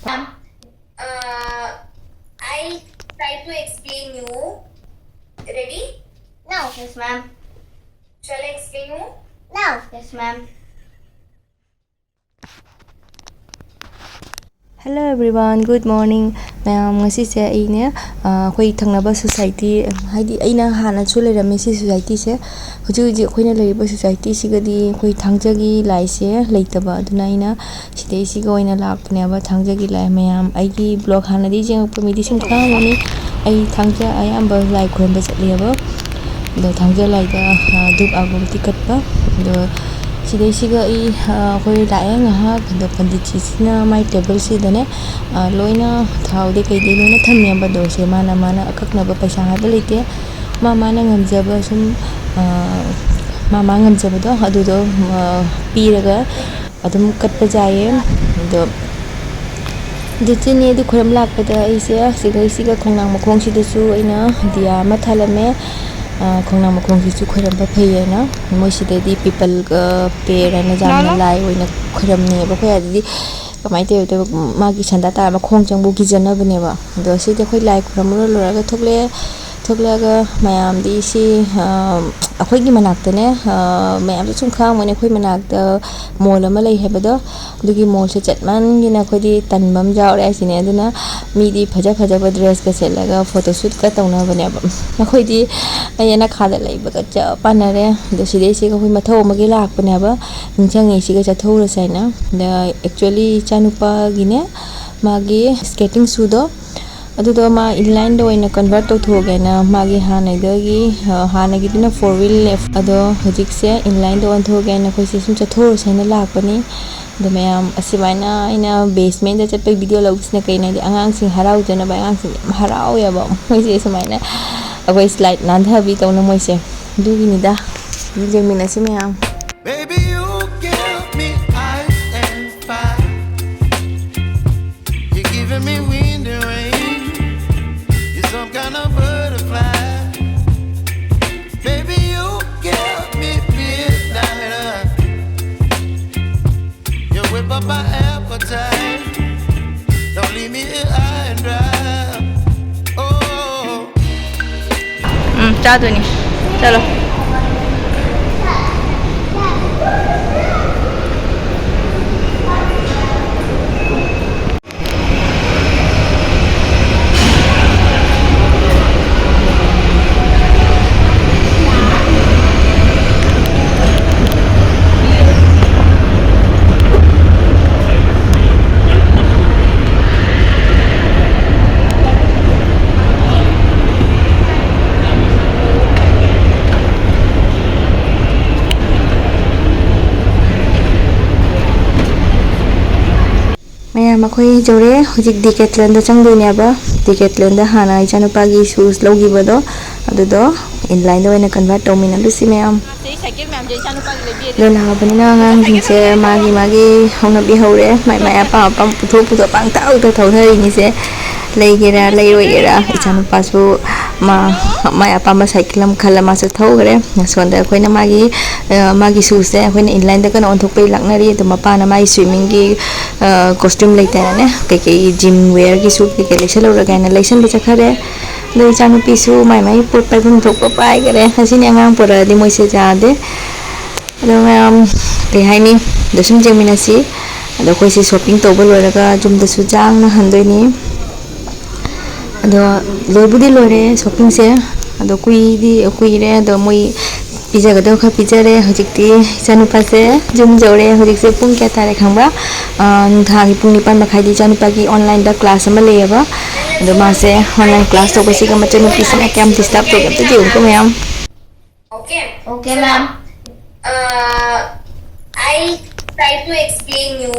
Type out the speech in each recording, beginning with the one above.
I'll try to explain you. Ready? No. Yes, ma'am. Shall I explain you? No. Yes, ma'am. Hello everyone, good morning. Ma'am, ngasi se aine khoi thangnaba society haidi aina hana chu leirame si society se huju ji khoina leiriba society sigadi khoi thangjagi lai se leitaba aduna aina sidai siga oina lakpne ba thangjagi lai ma'am aigi blog hana di jeng pamidi sim khangoni ai thangja ayamba lai khomba chatleba do thangja lai da dup agum tikatba do sidai siga I khoi lae ngaha do pandit sina mai table si dane loina thaude kai de loina thamya ba do se mana akakna ba paisa ha belite mama na ngamjaba sum mama ngamjaba do adu do piraga adum katpa jaye do ditini du khoram lakpada aise siga khongnang makhong sidasu aina dia ma thalame khongnang makhong sisu khoram ba phayena moisidadi people ga pera na jamna lai oina khoram ne ba khayadi kamai te to magi chanda ta ma khong changbu gi jana bane ba do side khoi lai khoram ro loraga thoklaga mayam di si akhoi gi manakta ne mayam sum khang mone khoi manakta mall ama lai hebado dugi mall se chatman gina khoi di tanbam jawre asine aduna mi di phaja ba dress ka selaga photo shoot ka tawna bane ba khoi di ayana khada lai ba ka cha panare do side si khoi mathau magi lak bane ba ningchangi si ga chathau ra saina da actually chanupa gine magi skating shoe do adudo ma inline do ina convert to thogena magi hanagi dina 4 wheel left ado hojik se inline do on thogena khoi se sum chathor saina lakpani do mayam asibaina ina basement da chatpe video logs na kaina di angang sing harau jana ba angang sing harau ya ba moi se sumaina agoi slide nan thabi to na moi se dugi ni da jemina se mayam Baby, you give me ice and fire. You're giving me wind and rain. You're some kind of butterfly. Baby, you give me midnight. You whip up my appetite. Don't leave me here high and dry. Oh. चादोनी चलो mayam akhoi jore hojik Decathlon da changdone aba Decathlon da hana ichanupa gi shoes logiba do adudo inline do ina convert tomina lusi mayam lona banina ngang jingse magi hona bi hore mai apa putho pang tau to thori ni se leigera leirogera ichanupa su mai apa ma cycle am khala ma se thogre nasonda akhoi na magi shoes se akhoi na inline da kan on thok pe laknari to mapa na mai swimming gi costume laita ne ke gym wear gi su ke lesel ora ga na lesson ba chakhare lo chanu pisu mai put pai bung thok pa pai gare hasini angang pora di moi se ja de lo am te haini dosum jemina si ado koi se shopping to bol ora ga jum da su jang na handoi ni ado loibudi lore shopping se ado kui re ado moi pizza ga do kha pizza re hojikti chanupa se jum jore hojik se pung kya tare khangba thagi pung nipan ma khai di chanupa gi online da class ama leyaba do ma se online class to ko siga ma chanupi se kam disturb to gam to jiun ko ma'am Okay ma'am. I'll try to explain you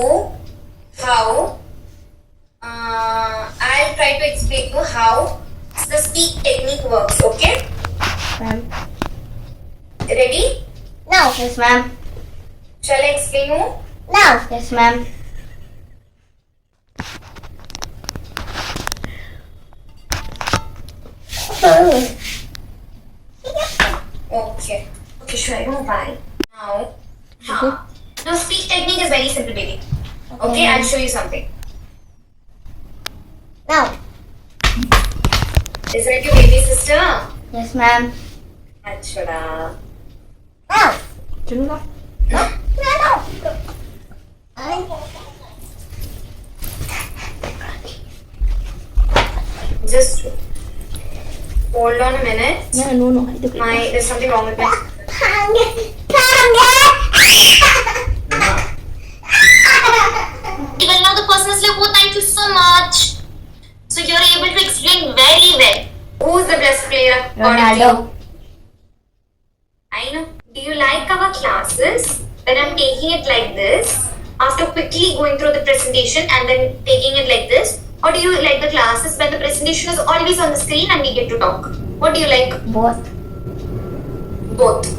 how the speak technique works, okay? Ma'am. Ready? No. Yes, ma'am. Shall I explain you? No. Yes, ma'am. Okay, sure, I don't buy. Now, the speak technique is very simple, baby. Okay, I'll show you something. No. Is that your baby sister? Yes, ma'am. Achha. No. No. No. Just hold on a minute. No. There's something wrong with my. Even now the person is like, oh, thank you so much. So you're able to explain very well. Who's the best player? Ronaldo. I know. Do you like our classes? When I'm taking it like this, after quickly going through the presentation and then taking it like this? Or do you like the classes when the presentation is always on the screen and we get to talk? What do you like? Both. Both.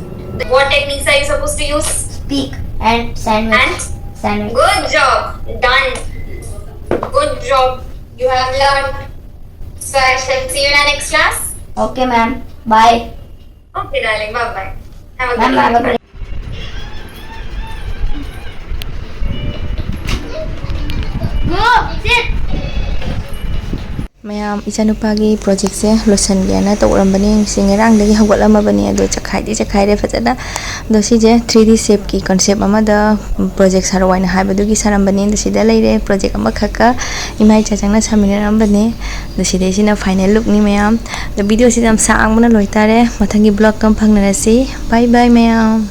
What techniques are you supposed to use? Speak and sandwich. And? Sandwich. Good job. Done. Good job. You have learned. So I shall see you in our next class. Okay, ma'am. Bye. Okay, darling. Bye-bye. Have a Ma'am, good have a day. good mayam ichanupagi project se losangiana tawrambani singerang dagi hawatlamabani ado chakhaide fajana do sije 3D shape ki concept amada project sarwaina habadugi sarambani do sida leire project ama khaka imai chachangna saminarambani do side sina final look ni mayam the video sidam saangmuna loitare mathangi blog kam phangnarasi bye bye mayam.